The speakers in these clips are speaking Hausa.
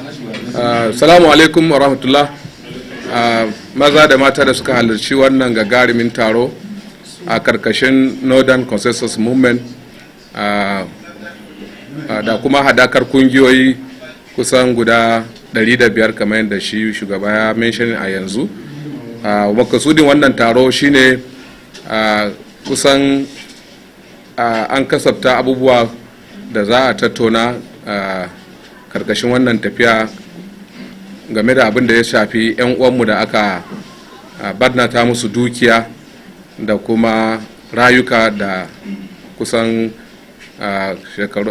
Assalamu alaikum wa rahmatullah. Maza da mata da suka halarci wannan gagarumin taro a karkashin Northern Consensus Movement da kuma hadakar kungiyoyi kusan guda 105 kamar yadda shi shugaba ya mention a yanzu. Makasudin wannan taro shine kusan an kasafta abubuwa da za a tattauna karkashin wannan tafiya game da abin da ya shafi 'yan uwanmu da aka barnata musu dukiya da kuma rayuka da kusan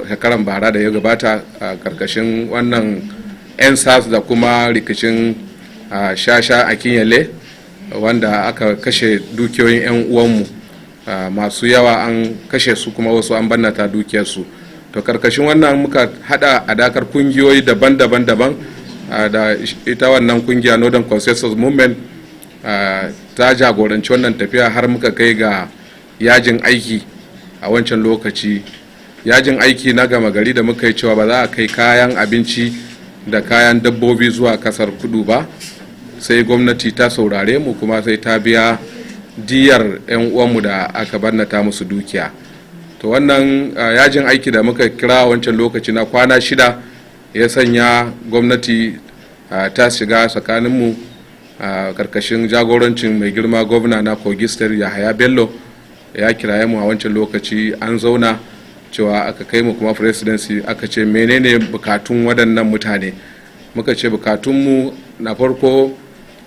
shekaran bara da ya gabata a karkashin wannan 'yan sas da kuma rikicin shasha a kinyale wanda aka kashe dukiyoyin 'yan uwanmu masu yawa, an kashe su kuma wasu an barnata dukiyarsu. To karkashin wannan muka hada adakar kungiyoyi daban-daban da ita wannan kungiya Northern Consensus Movement ta jagoranci wannan tafiya har muka kai ga yajin aiki a wancan lokaci. Yajin aiki na gama gari da muka yi cewa ba za a kai kayan abinci da kayan dabbobi zuwa kasar kudu ba, sai gwamnati ta saurare mu kuma sai ta biya diyar 'yan uwanmu da aka barnata musu dukiya. To wannan yajin aiki da muka kira wancan lokaci na kwana 6 ya sanya gwamnati ta shiga tsakaninmu karkashin jagorancin mai girma gwamna na Kogi State Yahaya Bello ya kiraye mu a wancan lokaci, an zauna cewa aka kai mu kuma presidency aka ce menene bukatun waɗannan mutane. Muka ce bukatunmu na farko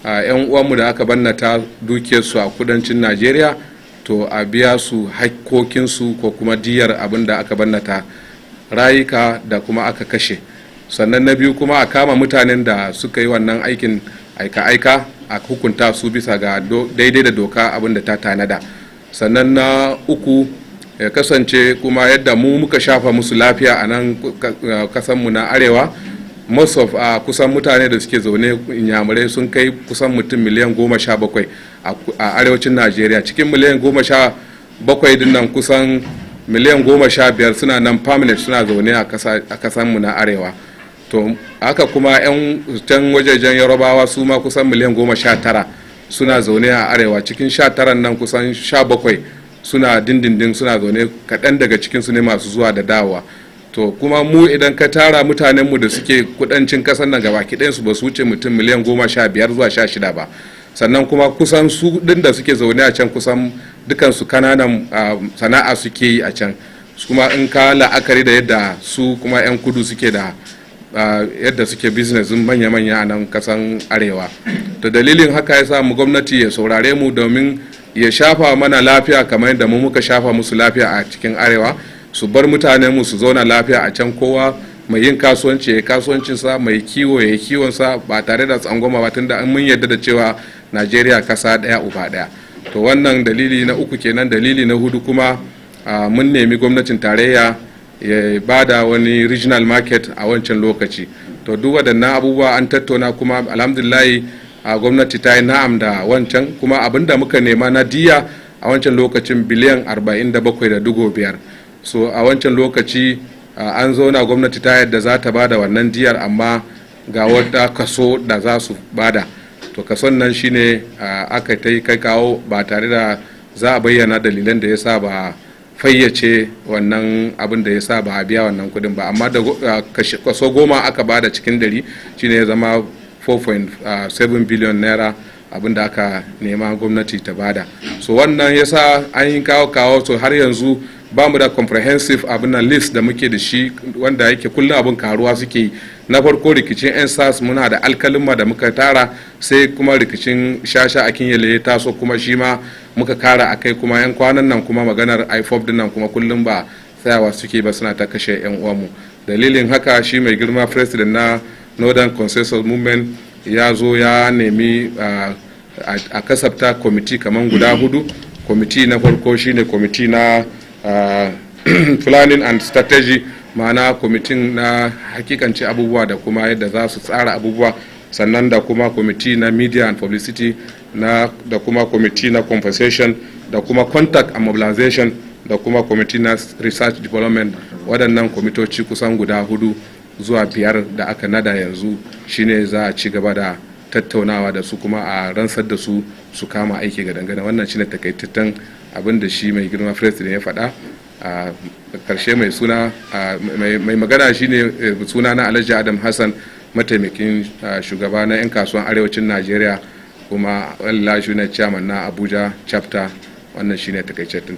'yan uwanmu da aka barnata dukiyarsu a kudancin Najeriya to a biya su hakkokinsu ko kuma diyar abin da aka barnata, rayuka da kuma aka kashe. Sannan na biyu kuma a kama mutanen da suka yi wannan aikin aika-aika a hukunta su bisa ga daidai da doka abin da ta tanada. Sannan na uku ya kasance kuma yadda mu muka shafa musu lafiya a nan kasanmu na arewa, most of kusan mutane da suke zaune inyamurai sun kai kusan mutum miliyan 17 a arewacin Najeriya. Cikin miliyan 17 din nan kusan miliyan 15 suna nan permanent, suna zaune a kasanmu na arewa. To haka kuma 'yan can wajejen Yarbawa su ma kusan miliyan 19 suna zaune a arewa. Cikin 19 nan kusan 17 suna dindindin suna zaune, kaɗan daga cikinsu ne masu zuwa da dawowa. To kuma mu idan ka tara mutanenmu da suke kudancin kasar nan gaba kiɗansu ba su wuce mutum miliyan 15 zuwa 16 ba. Sannan kuma kusan su ɗin da suke zaune a can kusan dukansu kananan sana'a suke yi a can, kuma in ka la'akari da yadda su kuma 'yan kudu suke da yadda suke business manya-manya a nan kasan arewa. Da dalilin haka ya sa mu gwamnati ya saurare mu domin ya shafa mana lafiya kamar yadda mu muka shafa musu lafiya a cikin arewa, su bar mutanen mu su zauna lafiya a can, kowa mai yin kasuwanci ya kasuwancinsa, mai kiwo ya kiwonsa ba tare da tsangwama ba, tunda mun yarda da cewa Najeriya kasa daya uba daya. To wannan dalili na uku kenan. Dalili na hudu kuma mun nemi gwamnatin tarayya ya bada wani regional market a wancan lokaci. To duk waɗannan abubuwa an tattauna kuma alhamdulillah gwamnati ta yi na'am da wancan, kuma abinda muka nema na diya a wancan lokacin biliyan 47.5. So a wancan lokaci an zauna gwamnati ta yadda za ta bada wannan diyar, amma ga wata kaso da za su bada. To kason nan shine aka ta yi kai kawo ba tare da za a bayyana dalilan da ya sa ba fayyace wannan abin da ya sa ba a biya wannan kudin ba, amma da kaso 10 aka bada cikin 100 shine ya zama 4.7 biliyon naira abin da aka nema gwamnati ta bada. So wannan ya sa an yi kawo so har yanzu ba mu da comprehensive abin nan list da muke da shi wanda yake kullum abin karuwa suke yi. Na farko rikicin 'yan sas muna da alkalima da muka tara, sai kuma rikicin shasha a kinyale ya taso kuma shi ma muka kara a kai, kuma 'yan kwanan nan kuma maganar IFOP din nan kuma kullum ba tsayawa suke ba, suna ta kashe 'yan uwanmu. Dalilin haka shi mai girma president na Northern Consensus Movement ya zo ya nemi a kasafta kwamiti kamar guda 4. Kwamiti na farko shine kwamiti na planning and strategy, ma'ana kwamitin na hakikanci abubuwa da kuma yadda za su tsara abubuwa. Sannan da kuma kwamiti na media and publicity, da kuma kwamiti na compensation, da kuma contact and mobilization, da kuma kwamiti na research development. Waɗannan kwamitoci kusan guda 4 zuwa 5 da aka nada yanzu shine za a ci gaba da tattaunawa da su kuma a ransar da su kama aiki ga dangane. Wannan shine takaitaccen abin da shi mai girma president ya faɗa. A karshe mai magana shine suna na Alhaji Adam Hassan, mataimakin shugaba na 'yan kasuwan arewacin Najeriya kuma Allah shi ne chairman na Abuja chapter. Wannan shine takaitaccen